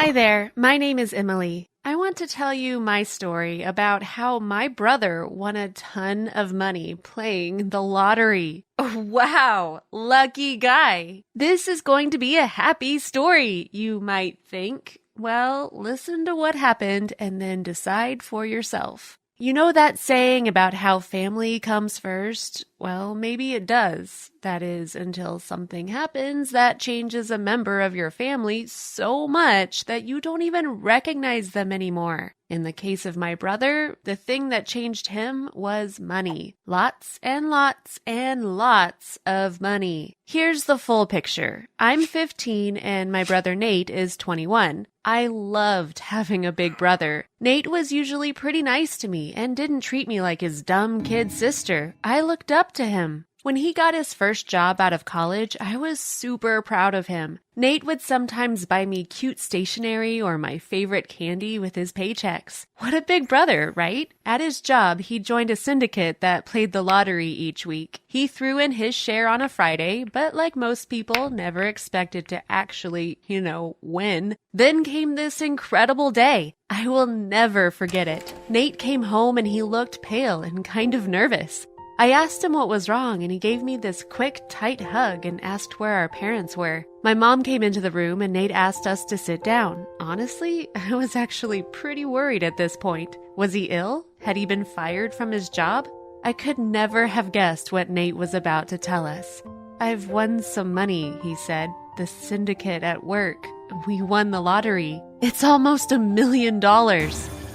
Hi there, my name is Emily. I want to tell you my story about how my brother won a ton of money playing the lottery. Wow, lucky guy. This is going to be a happy story, you might think. Well, listen to what happened and then decide for yourself. You know that saying about how family comes first? Well, maybe it does. That is, until something happens that changes a member of your family so much that you don't even recognize them anymore. In the case of my brother, the thing that changed him was money. Lots and lots and lots of money. Here's the full picture. I'm 15 and my brother Nate is 21. I loved having a big brother. Nate was usually pretty nice to me and didn't treat me like his dumb kid sister. I looked up to him. When he got his first job out of college, I was super proud of him. Nate would sometimes buy me cute stationery or my favorite candy with his paychecks. What a big brother, right? At his job, he joined a syndicate that played the lottery each week. He threw in his share on a Friday, but like most people, never expected to actually, win. Then came this incredible day. I will never forget it. Nate came home and he looked pale and kind of nervous. I asked him what was wrong, and he gave me this quick, tight hug and asked where our parents were. My mom came into the room, and Nate asked us to sit down. Honestly, I was actually pretty worried at this point. Was he ill? Had he been fired from his job? I could never have guessed what Nate was about to tell us. "I've won some money," he said. "The syndicate at work. We won the lottery. It's almost $1 million.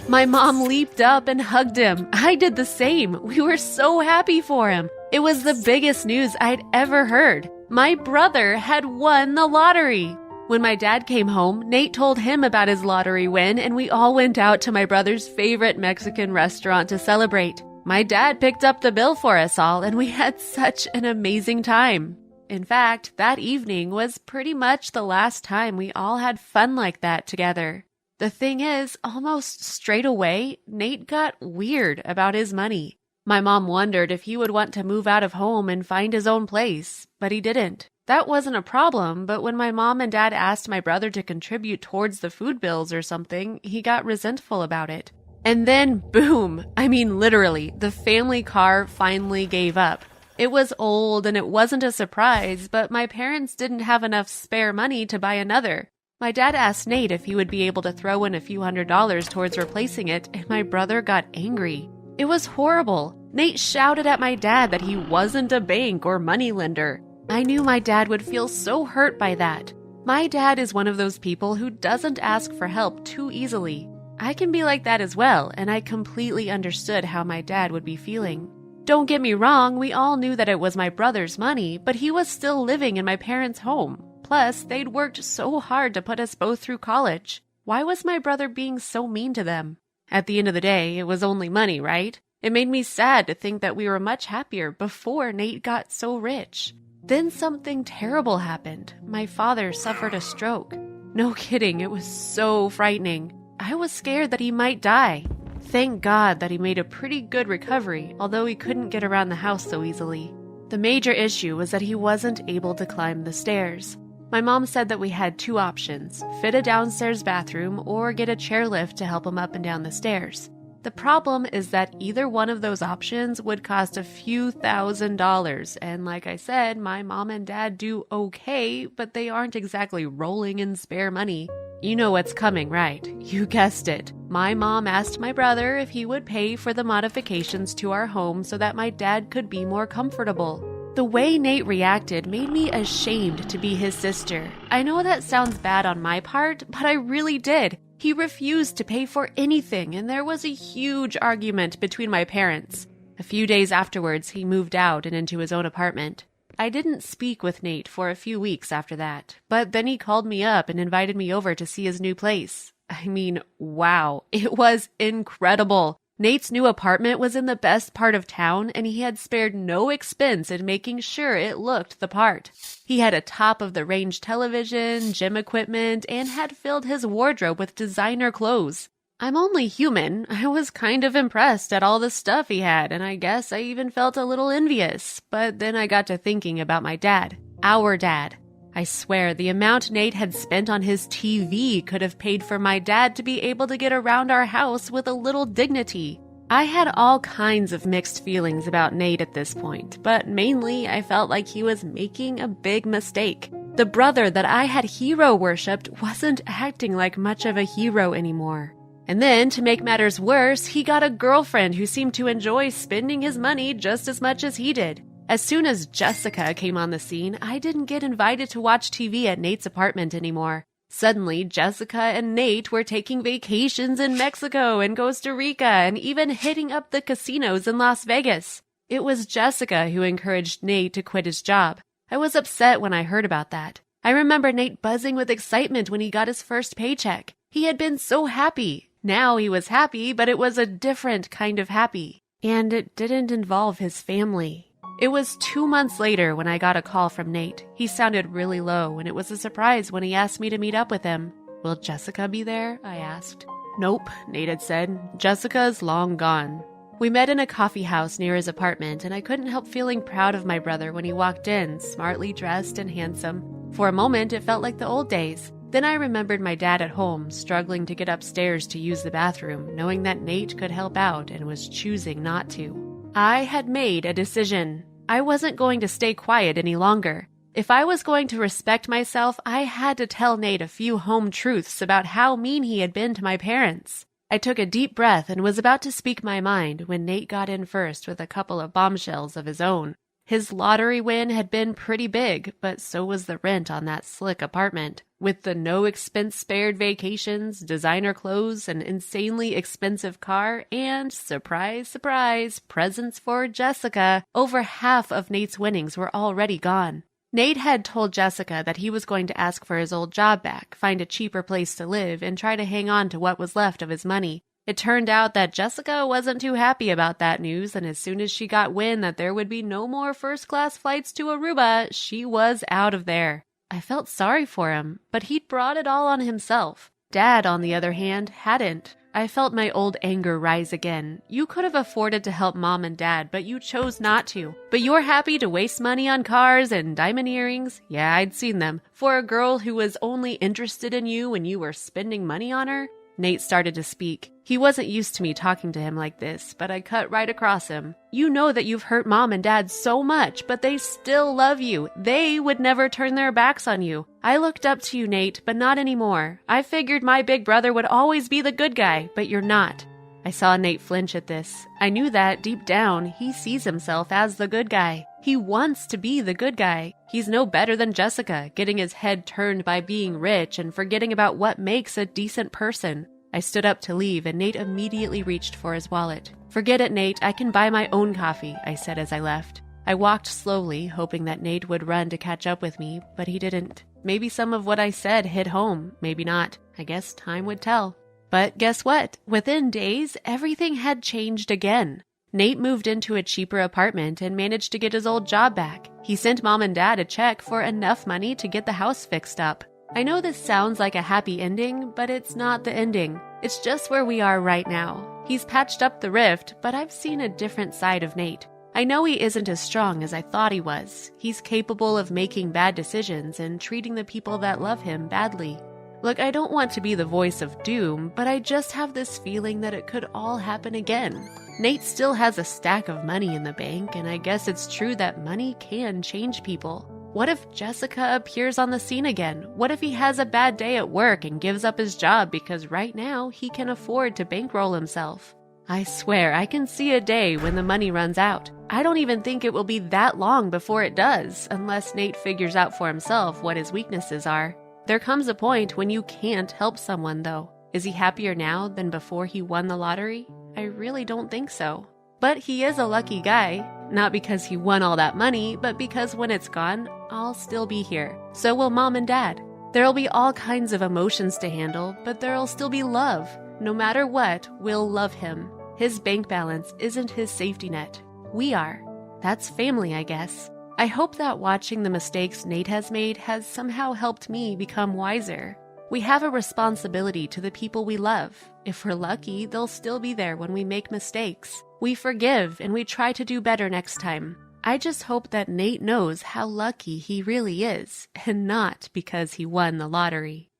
My mom leaped up and hugged him. I did the same. We were so happy for him. It was the biggest news I'd ever heard. My brother had won the lottery. When my dad came home, Nate told him about his lottery win, and we all went out to my brother's favorite Mexican restaurant to celebrate. My dad picked up the bill for us all, and we had such an amazing time. In fact, that evening was pretty much the last time we all had fun like that together. The thing is, almost straight away, Nate got weird about his money. My mom wondered if he would want to move out of home and find his own place, but he didn't. That wasn't a problem, but when my mom and dad asked my brother to contribute towards the food bills or something, he got resentful about it. And then, boom! I mean, literally, the family car finally gave up. It was old and it wasn't a surprise, but my parents didn't have enough spare money to buy another. My dad asked Nate if he would be able to throw in a few $100s towards replacing it, and my brother got angry. It was horrible. Nate shouted at my dad that he wasn't a bank or moneylender. I knew my dad would feel so hurt by that. My dad is one of those people who doesn't ask for help too easily. I can be like that as well, and I completely understood how my dad would be feeling. Don't get me wrong, we all knew that it was my brother's money, but he was still living in my parents' home. Plus, they'd worked so hard to put us both through college. Why was my brother being so mean to them? At the end of the day, it was only money, right? It made me sad to think that we were much happier before Nate got so rich. Then something terrible happened. My father suffered a stroke. No kidding, it was so frightening. I was scared that he might die. Thank God that he made a pretty good recovery, although he couldn't get around the house so easily. The major issue was that he wasn't able to climb the stairs. My mom said that we had two options, fit a downstairs bathroom or get a chairlift to help him up and down the stairs. The problem is that either one of those options would cost a few $1,000s, and like I said, my mom and dad do okay, but they aren't exactly rolling in spare money. You know what's coming, right? You guessed it. My mom asked my brother if he would pay for the modifications to our home so that my dad could be more comfortable. The way Nate reacted made me ashamed to be his sister. I know that sounds bad on my part, but I really did. He refused to pay for anything, and there was a huge argument between my parents. A few days afterwards, he moved out and into his own apartment. I didn't speak with Nate for a few weeks after that, but then he called me up and invited me over to see his new place. I mean, wow, it was incredible. Nate's new apartment was in the best part of town, and he had spared no expense in making sure it looked the part. He had a top-of-the-range television, gym equipment, and had filled his wardrobe with designer clothes. I'm only human. I was kind of impressed at all the stuff he had, and I guess I even felt a little envious. But then I got to thinking about my dad. Our dad. I swear the amount Nate had spent on his TV could have paid for my dad to be able to get around our house with a little dignity. I had all kinds of mixed feelings about Nate at this point, but mainly I felt like he was making a big mistake. The brother that I had hero worshipped wasn't acting like much of a hero anymore. And then, to make matters worse, he got a girlfriend who seemed to enjoy spending his money just as much as he did. As soon as Jessica came on the scene, I didn't get invited to watch TV at Nate's apartment anymore. Suddenly, Jessica and Nate were taking vacations in Mexico and Costa Rica and even hitting up the casinos in Las Vegas. It was Jessica who encouraged Nate to quit his job. I was upset when I heard about that. I remember Nate buzzing with excitement when he got his first paycheck. He had been so happy. Now he was happy, but it was a different kind of happy. And it didn't involve his family. It was 2 months later when I got a call from Nate. He sounded really low, and it was a surprise when he asked me to meet up with him. "Will Jessica be there?" I asked. "Nope," Nate had said. "Jessica's long gone." We met in a coffee house near his apartment, and I couldn't help feeling proud of my brother when he walked in, smartly dressed and handsome. For a moment, it felt like the old days. Then I remembered my dad at home, struggling to get upstairs to use the bathroom, knowing that Nate could help out and was choosing not to. I had made a decision. I wasn't going to stay quiet any longer. If I was going to respect myself, I had to tell Nate a few home truths about how mean he had been to my parents. I took a deep breath and was about to speak my mind when Nate got in first with a couple of bombshells of his own. His lottery win had been pretty big, but so was the rent on that slick apartment. With the no-expense-spared vacations, designer clothes, an insanely expensive car, and, surprise, surprise, presents for Jessica, over half of Nate's winnings were already gone. Nate had told Jessica that he was going to ask for his old job back, find a cheaper place to live, and try to hang on to what was left of his money. It turned out that Jessica wasn't too happy about that news, and as soon as she got wind that there would be no more first-class flights to Aruba, she was out of there. I felt sorry for him, but he'd brought it all on himself. Dad, on the other hand, hadn't. I felt my old anger rise again. You could have afforded to help Mom and Dad, but you chose not to. But you're happy to waste money on cars and diamond earrings? Yeah, I'd seen them. For a girl who was only interested in you when you were spending money on her? Nate started to speak. He wasn't used to me talking to him like this, but I cut right across him. You know that you've hurt Mom and Dad so much, but they still love you. They would never turn their backs on you. I looked up to you, Nate, but not anymore. I figured my big brother would always be the good guy, but you're not. I saw Nate flinch at this. I knew that, deep down, he sees himself as the good guy. He wants to be the good guy. He's no better than Jessica, getting his head turned by being rich and forgetting about what makes a decent person. I stood up to leave, and Nate immediately reached for his wallet. "Forget it, Nate. I can buy my own coffee," I said as I left. I walked slowly, hoping that Nate would run to catch up with me, but he didn't. Maybe some of what I said hit home, maybe not. I guess time would tell. But guess what? Within days, everything had changed again. Nate moved into a cheaper apartment and managed to get his old job back. He sent Mom and Dad a check for enough money to get the house fixed up. I know this sounds like a happy ending, but it's not the ending. It's just where we are right now. He's patched up the rift, but I've seen a different side of Nate. I know he isn't as strong as I thought he was. He's capable of making bad decisions and treating the people that love him badly. Look, I don't want to be the voice of doom, but I just have this feeling that it could all happen again. Nate still has a stack of money in the bank, and I guess it's true that money can change people. What if Jessica appears on the scene again? What if he has a bad day at work and gives up his job because right now he can afford to bankroll himself? I swear I can see a day when the money runs out. I don't even think it will be that long before it does, unless Nate figures out for himself what his weaknesses are. There comes a point when you can't help someone, though. Is he happier now than before he won the lottery? I really don't think so. But he is a lucky guy. Not because he won all that money, but because when it's gone, I'll still be here. So will Mom and Dad. There'll be all kinds of emotions to handle, but there'll still be love. No matter what, we'll love him. His bank balance isn't his safety net. We are. That's family, I guess. I hope that watching the mistakes Nate has made has somehow helped me become wiser. We have a responsibility to the people we love. If we're lucky, they'll still be there when we make mistakes. We forgive and we try to do better next time. I just hope that Nate knows how lucky he really is, and not because he won the lottery.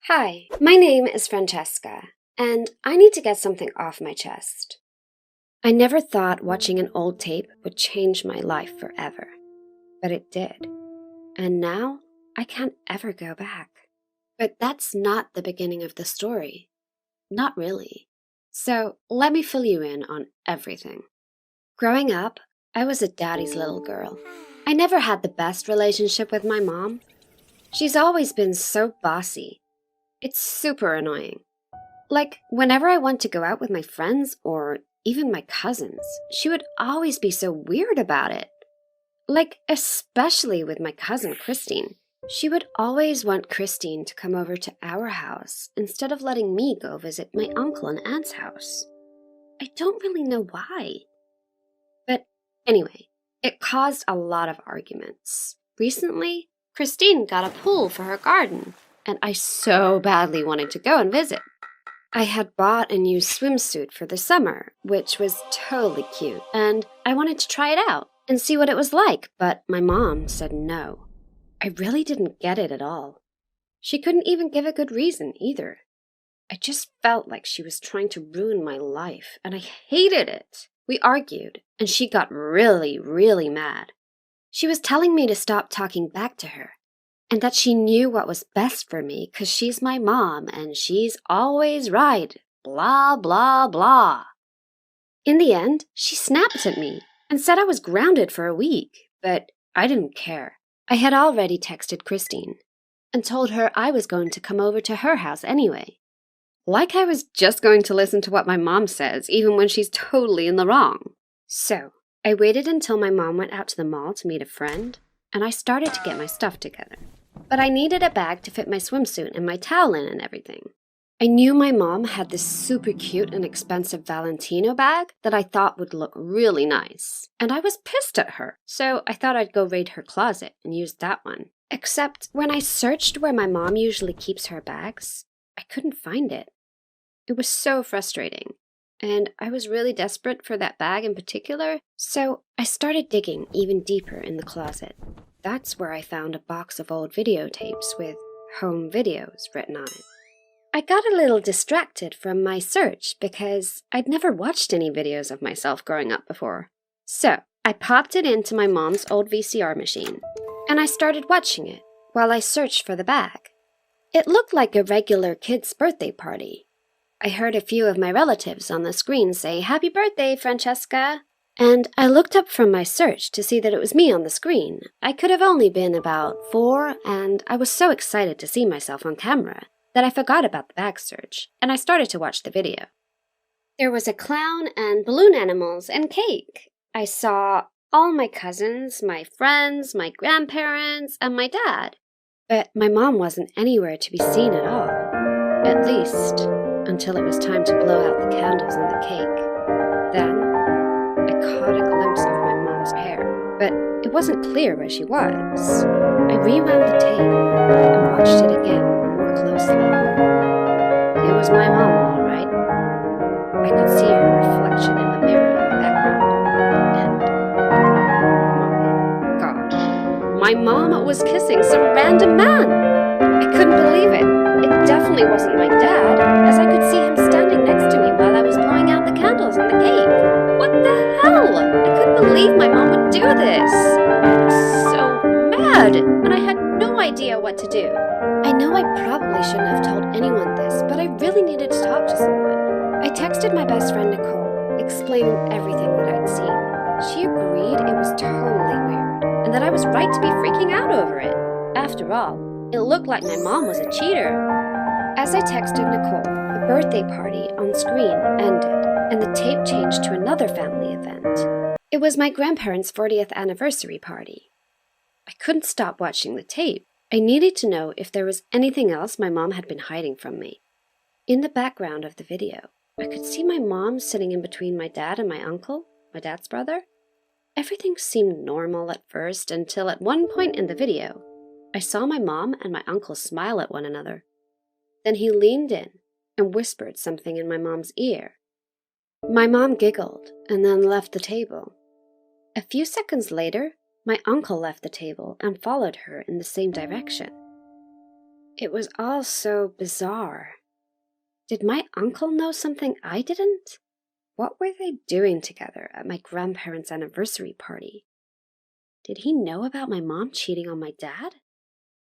Hi, my name is Francesca, and I need to get something off my chest. I never thought watching an old tape would change my life forever, but it did. And now I can't ever go back. But that's not the beginning of the story. Not really. So let me fill you in on everything. Growing up, I was a daddy's little girl. I never had the best relationship with my mom. She's always been so bossy. It's super annoying. Like, whenever I want to go out with my friends or even my cousins, she would always be so weird about it. Like, especially with my cousin Christine. She would always want Christine to come over to our house instead of letting me go visit my uncle and aunt's house. I don't really know why. But anyway, it caused a lot of arguments. Recently, Christine got a pool for her garden, and I so badly wanted to go and visit. I had bought a new swimsuit for the summer, which was totally cute, and I wanted to try it out and see what it was like, but my mom said no. I really didn't get it at all. She couldn't even give a good reason either. I just felt like she was trying to ruin my life, and I hated it. We argued, and she got really, really mad. She was telling me to stop talking back to her, and that she knew what was best for me because she's my mom and she's always right, blah, blah, blah. In the end, she snapped at me and said I was grounded for a week, but I didn't care. I had already texted Christine and told her I was going to come over to her house anyway. Like I was just going to listen to what my mom says, even when she's totally in the wrong. So, I waited until my mom went out to the mall to meet a friend, and I started to get my stuff together. But I needed a bag to fit my swimsuit and my towel in and everything. I knew my mom had this super cute and expensive Valentino bag that I thought would look really nice. And I was pissed at her, so I thought I'd go raid her closet and use that one. Except when I searched where my mom usually keeps her bags, I couldn't find it. It was so frustrating. And I was really desperate for that bag in particular, so I started digging even deeper in the closet. That's where I found a box of old videotapes with home videos written on it. I got a little distracted from my search because I'd never watched any videos of myself growing up before. So I popped it into my mom's old VCR machine, and I started watching it while I searched for the bag. It looked like a regular kid's birthday party. I heard a few of my relatives on the screen say, "Happy birthday, Francesca!" And I looked up from my search to see that it was me on the screen. I could have only been about 4, and I was so excited to see myself on camera that I forgot about the bag search, and I started to watch the video. There was a clown and balloon animals and cake. I saw all my cousins, my friends, my grandparents, and my dad. But my mom wasn't anywhere to be seen at all. At least, until it was time to blow out the candles and the cake. Then, I caught a glimpse of my mom's hair, but it wasn't clear where she was. I rewound the tape and watched it again more closely. It was my mom, all right. I could see her reflection in the mirror in the background. And, my God, my mom was kissing some random man. I couldn't believe it. It definitely wasn't my dad, as I could see him standing next to me while I was blowing out the candles on the cake. What the hell? I couldn't believe my mom would do this. I was so mad, and I had no idea what to do. I know I probably shouldn't have told anyone this, but I really needed to talk to someone. I texted my best friend Nicole, explaining everything that I'd seen. She agreed it was totally weird, and that I was right to be freaking out over it. After all, it looked like my mom was a cheater. As I texted Nicole, the birthday party on screen ended, and the tape changed to another family event. It was my grandparents' 40th anniversary party. I couldn't stop watching the tape. I needed to know if there was anything else my mom had been hiding from me. In the background of the video, I could see my mom sitting in between my dad and my uncle, my dad's brother. Everything seemed normal at first until at one point in the video, I saw my mom and my uncle smile at one another. Then he leaned in and whispered something in my mom's ear. My mom giggled and then left the table. A few seconds later, my uncle left the table and followed her in the same direction. It was all so bizarre. Did my uncle know something I didn't? What were they doing together at my grandparents' anniversary party? Did he know about my mom cheating on my dad?